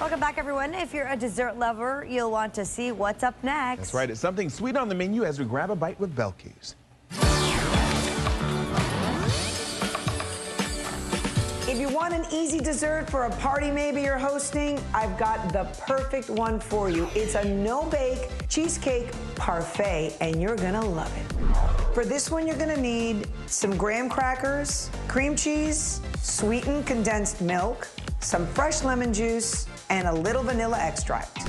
Welcome back, everyone. If you're a dessert lover, you'll want to see what's up next. That's right. It's something sweet on the menu as we grab a bite with Belkys. If you want an easy dessert for a party maybe you're hosting, I've got the perfect one for you. It's a no-bake cheesecake parfait, and you're gonna love it. For this one, you're gonna need some graham crackers, cream cheese, sweetened condensed milk, some fresh lemon juice, and a little vanilla extract.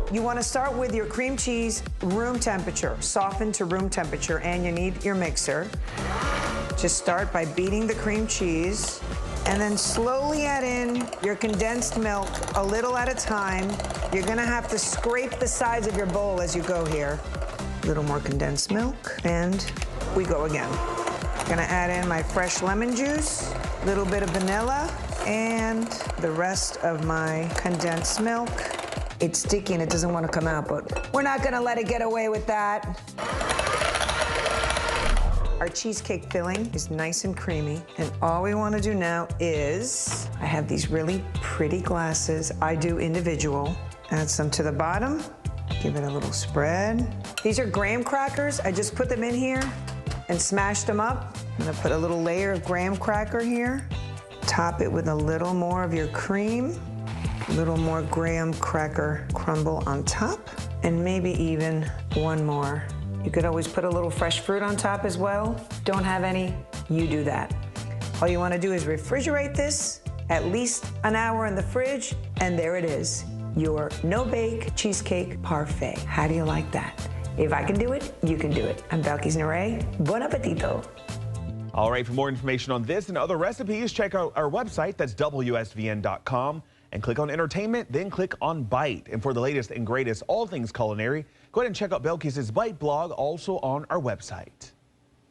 You want to start with your cream cheese room temperature, softened to room temperature, and you need your mixer. Just start by beating the cream cheese, and then slowly add in your condensed milk a little at a time. You're gonna have to scrape the sides of your bowl as you go here. A little more condensed milk, and we go again. Gonna add in my fresh lemon juice, a little bit of vanilla, and the rest of my condensed milk. It's sticky and it doesn't want to come out, but we're not gonna let it get away with that. Our cheesecake filling is nice and creamy, and all we want to do now is, I have these really pretty glasses. I do individual. Add some to the bottom, give it a little spread. These are graham crackers. I just put them in here and smashed them up. I'm gonna put a little layer of graham cracker here. Top it with a little more of your cream, a little more graham cracker crumble on top, and maybe even one more. You could always put a little fresh fruit on top as well. Don't have any, you do that. All you want to do is refrigerate this at least an hour in the fridge, and there it is, your no-bake cheesecake parfait. How do you like that? If I can do it, you can do it. I'm Belkys Neray. Bon appetito. All right, for more information on this and other recipes, check out our website. That's WSVN.com. And click on entertainment, then click on Bite. And for the latest and greatest all things culinary, go ahead and check out Belkys' Bite blog, also on our website.